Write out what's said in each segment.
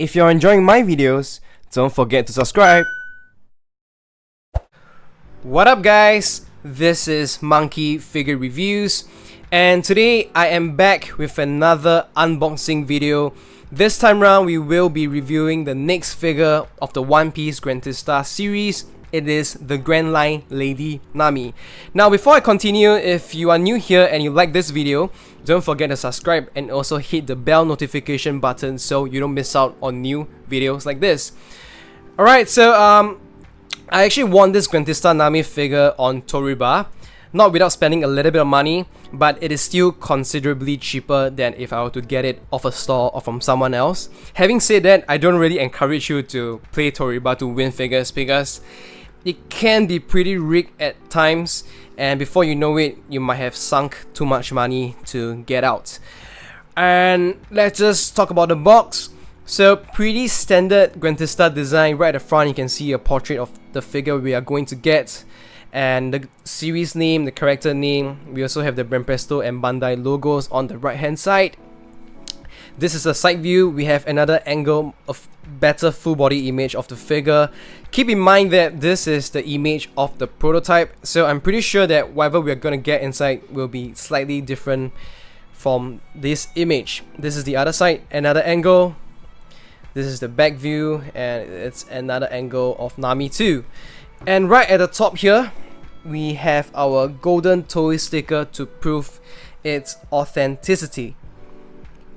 If you're enjoying my videos, don't forget to subscribe. What up guys, this is Monkey Figure Reviews, and today I am back with another unboxing video. This time round we will be reviewing the next figure of the One Piece Grandista series. It is the GRANDLINE Lady Nami. Now before I continue, if you are new here and you like this video, don't forget to subscribe and also hit the bell notification button so you don't miss out on new videos like this. Alright, so I actually won this Grandista Nami figure on Toriba, not without spending a little bit of money, but it is still considerably cheaper than if I were to get it off a store or from someone else. Having said that, I don't really encourage you to play Toriba to win figures because it can be pretty rigged at times, and before you know it, you might have sunk too much money to get out. And let's just talk about the box. So pretty standard Grandista design. Right at the front you can see a portrait of the figure we are going to get, and the series name, the character name. We also have the BANPRESTO and Bandai logos on the right hand side. This is a side view. We have another angle of better full body image of the figure. Keep in mind that this is the image of the prototype, so I'm pretty sure that whatever we're gonna get inside will be slightly different from this image. This is the other side, another angle. This is the back view, and it's another angle of Nami too. And right at the top here, we have our golden toy sticker to prove its authenticity.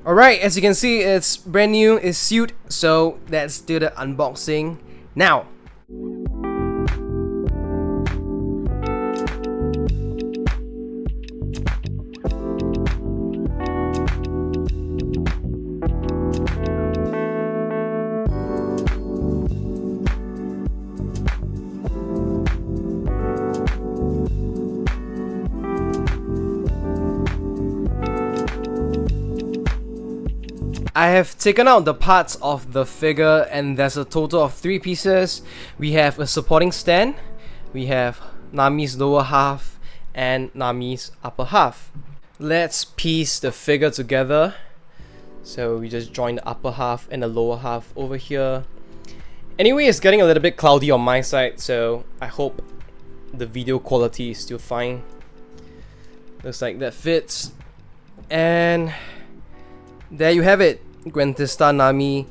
Alright, as you can see, it's brand new, it's sealed, so let's do the unboxing now. I have taken out the parts of the figure, and there's a total of 3 pieces. We have a supporting stand, we have Nami's lower half, and Nami's upper half. Let's piece the figure together. So we just join the upper half and the lower half over here. Anyway, it's getting a little bit cloudy on my side, so I hope the video quality is still fine. Looks like that fits. And there you have it, Grandista Nami.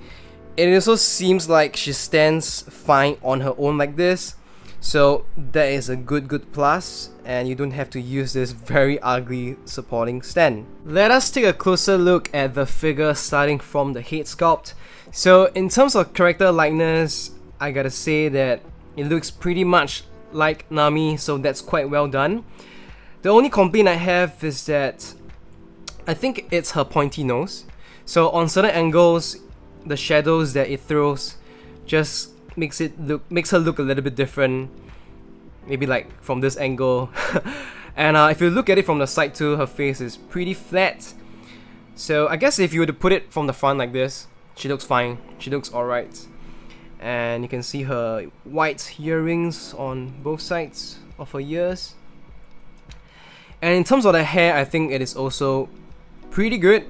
It also seems like she stands fine on her own like this, so that is a good plus, and you don't have to use this very ugly supporting stand. Let us take a closer look at the figure starting from the head sculpt. So in terms of character likeness, I gotta say that it looks pretty much like Nami, so that's quite well done. The only complaint I have is that I think it's her pointy nose. So on certain angles, the shadows that it throws just makes her look a little bit different. Maybe like from this angle. And if you look at it from the side too, her face is pretty flat. So I guess if you were to put it from the front like this, she looks fine. She looks alright. And you can see her white earrings on both sides of her ears. And in terms of the hair, I think it is also pretty good.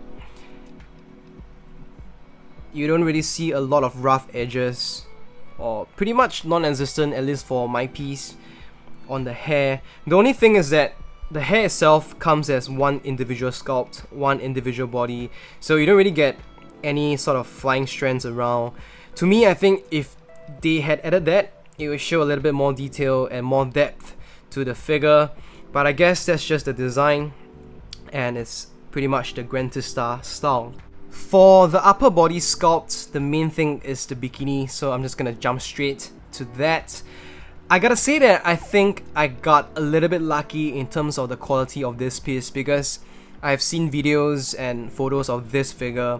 You don't really see a lot of rough edges, or pretty much non-existent, at least for my piece, on the hair. The only thing is that the hair itself comes as one individual sculpt, one individual body, so you don't really get any sort of flying strands around. To me, I think if they had added that, it would show a little bit more detail and more depth to the figure, but I guess that's just the design, and it's pretty much the Grandista style. For the upper body sculpt, the main thing is the bikini, so I'm just gonna jump straight to that. I gotta say that I think I got a little bit lucky in terms of the quality of this piece, because I've seen videos and photos of this figure,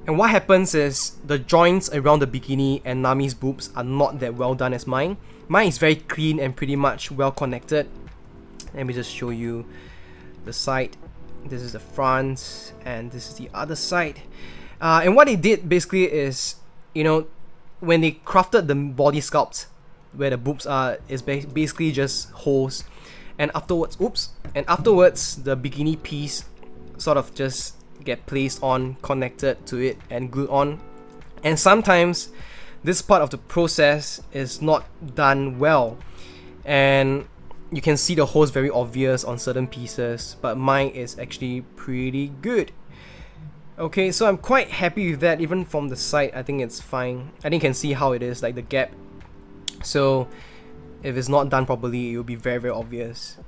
and what happens is the joints around the bikini and Nami's boobs are not that well done as mine. Mine is very clean and pretty much well connected. Let me just show you the side. This is the front, and this is the other side. And what they did basically is, you know, when they crafted the body sculpt where the boobs are, is basically just holes, and afterwards the bikini piece sort of just get placed on, connected to it, and glued on. And sometimes this part of the process is not done well, and you can see the holes very obvious on certain pieces, but mine is actually pretty good. Okay, so I'm quite happy with that. Even from the side, I think it's fine. I think you can see how it is, like the gap. So if it's not done properly, it will be very, very obvious.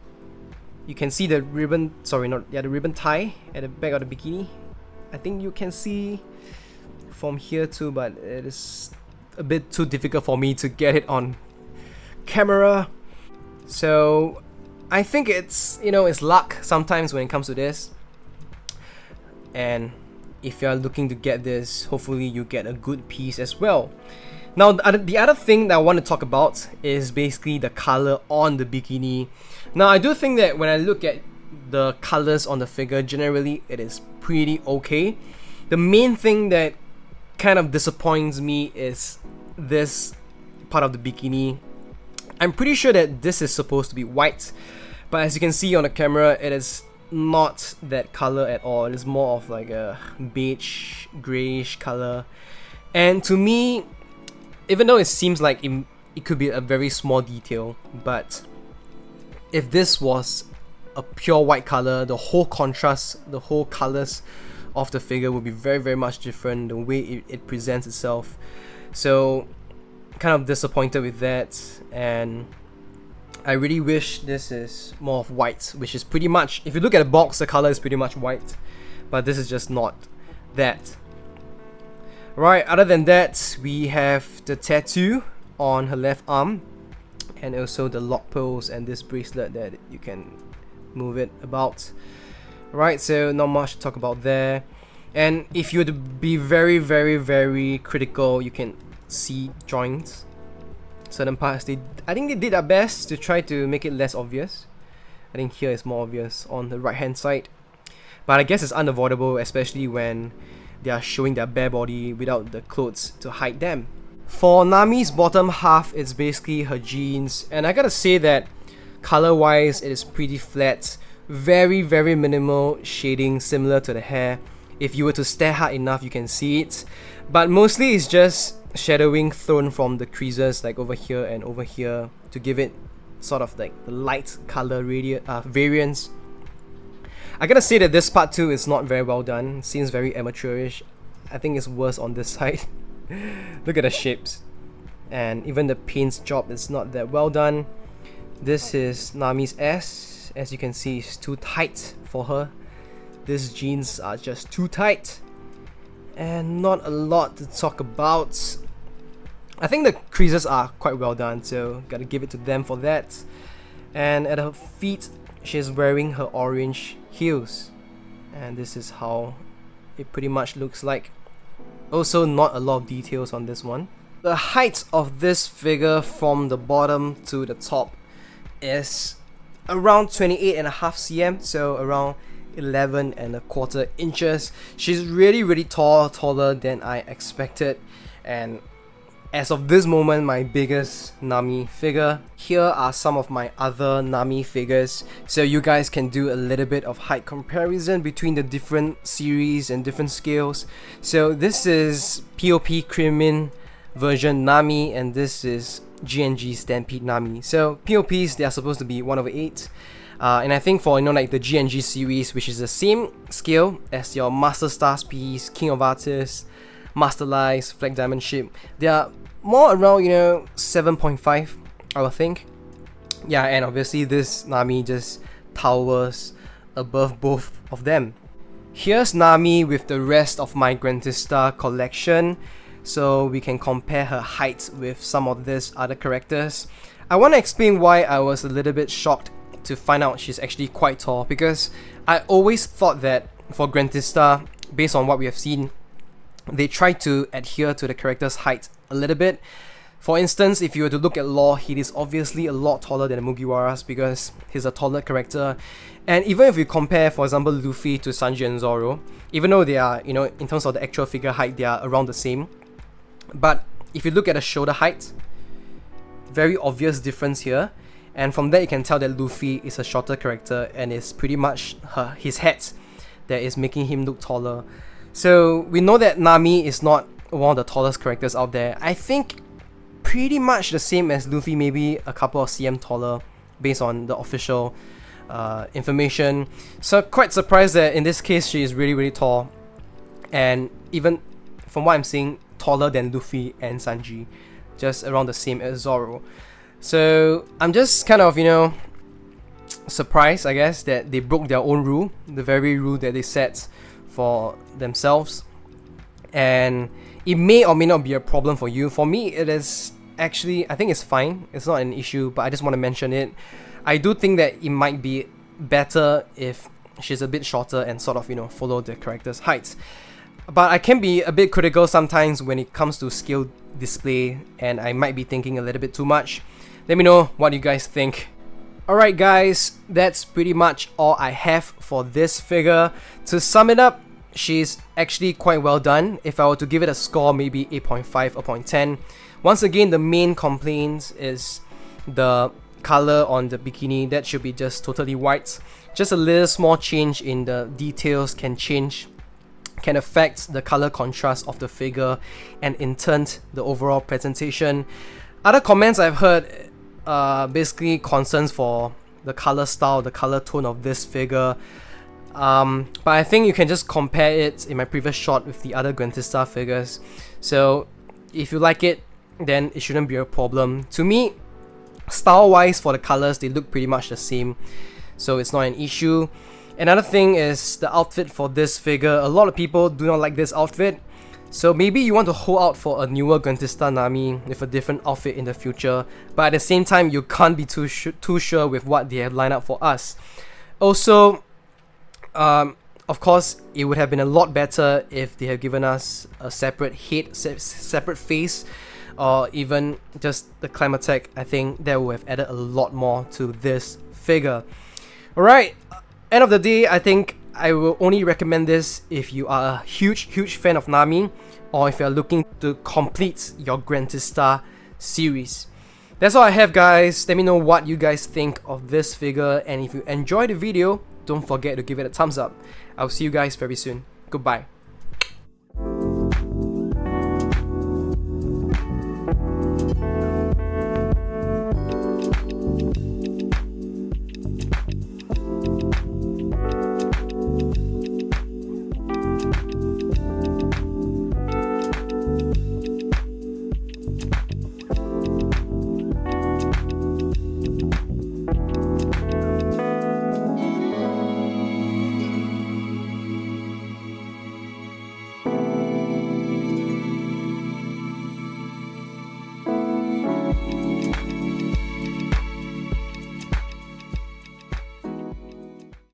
You can see the ribbon, the ribbon tie at the back of the bikini. I think you can see from here too, but it is a bit too difficult for me to get it on camera. So I think it's, it's luck sometimes when it comes to this. And if you're looking to get this, hopefully you get a good piece as well. Now, the other thing that I want to talk about is basically the color on the bikini. Now, I do think that when I look at the colors on the figure, generally it is pretty okay. The main thing that kind of disappoints me is this part of the bikini. I'm pretty sure that this is supposed to be white, but as you can see on the camera, it is not that color at all. It is more of like a beige, grayish color. And to me, even though it seems like it could be a very small detail, but if this was a pure white color, the whole contrast, the whole colors of the figure would be very, very much different, the way it presents itself. So kind of disappointed with that, and I really wish this is more of white, which is pretty much, if you look at the box, the color is pretty much white, but this is just not that. Right, other than that, we have the tattoo on her left arm, and also the lock pearls and this bracelet that you can move it about. Right, so not much to talk about there. And if you were to be very, very, very critical, you can see joints. Certain parts, I think they did their best to try to make it less obvious. I think here is more obvious on the right hand side, but I guess it's unavoidable, especially when they are showing their bare body without the clothes to hide them. For Nami's bottom half, it's basically her jeans, and I gotta say that color wise it is pretty flat, very, very minimal shading similar to the hair. If you were to stare hard enough, you can see it, but mostly it's just shadowing thrown from the creases, like over here and over here, to give it sort of like the light color variance. I gotta say that this part too is not very well done. It seems very amateurish. I think it's worse on this side. Look at the shapes, and even the paint job is not that well done. This is Nami's ass. As you can see, it's too tight for her. These jeans are just too tight, and not a lot to talk about. I think the creases are quite well done, so gotta give it to them for that. And at her feet, she's wearing her orange heels, and this is how it pretty much looks like. Also, not a lot of details on this one. The height of this figure from the bottom to the top is around 28.5 cm, so around 11.25 inches. She's really, really tall, taller than I expected, and as of this moment, my biggest Nami figure. Here are some of my other Nami figures, so you guys can do a little bit of height comparison between the different series and different scales. So this is POP Krimin version Nami, and this is GNG Stampede Nami. So POPs, they are supposed to be 1/8. And I think for like the GNG series, which is the same scale as your Master Stars piece, King of Artists, Master Lies, Flag Diamond Ship, they are more around 7.5, I would think. Yeah, and obviously this Nami just towers above both of them. Here's Nami with the rest of my Grandista collection, so we can compare her height with some of these other characters. I want to explain why I was a little bit shocked to find out she's actually quite tall, because I always thought that for Grandista, based on what we have seen, they try to adhere to the character's height a little bit. For instance, if you were to look at Law, he is obviously a lot taller than the Mugiwaras because he's a taller character. And even if you compare, for example, Luffy to Sanji and Zoro, even though they are, in terms of the actual figure height, they are around the same. But if you look at the shoulder height, very obvious difference here. And from that you can tell that Luffy is a shorter character, and it's pretty much his head that is making him look taller. So we know that Nami is not one of the tallest characters out there. I think pretty much the same as Luffy, maybe a couple of cm taller based on the official information. So quite surprised that in this case she is really tall, and even from what I'm seeing, taller than Luffy and Sanji, just around the same as Zoro. So I'm just kind of, you know, surprised, I guess, that they broke their own rule, the very rule that they set for themselves. And it may or may not be a problem for you. For me, it is actually, I think it's fine. It's not an issue, but I just want to mention it. I do think that it might be better if she's a bit shorter and sort of, you know, follow the character's height. But I can be a bit critical sometimes when it comes to skill display, and I might be thinking a little bit too much. Let me know what you guys think. Alright guys, that's pretty much all I have for this figure. To sum it up, she's actually quite well done. If I were to give it a score, maybe 8.5 or 0.10. Once again, the main complaint is the color on the bikini. That should be just totally white. Just a little small change in the details can affect the color contrast of the figure, and in turn the overall presentation. Other comments I've heard basically concerns for the color style, the color tone of this figure. But I think you can just compare it in my previous shot with the other Grandista figures. So if you like it, then it shouldn't be a problem. To me, style wise, for the colors, they look pretty much the same, so it's not an issue. Another thing is the outfit for this figure. A lot of people do not like this outfit, so maybe you want to hold out for a newer GRANDISTA NAMI with a different outfit in the future, but at the same time you can't be too sure with what they have lined up for us. Also, of course, it would have been a lot better if they had given us a separate head, separate face, or even just the Climatech. I think that would have added a lot more to this figure. Alright, end of the day, I think I will only recommend this if you are a huge fan of Nami, or if you're looking to complete your Grandista series. That's all I have, guys. Let me know what you guys think of this figure, and if you enjoyed the video, don't forget to give it a thumbs up. I'll see you guys very soon. Goodbye.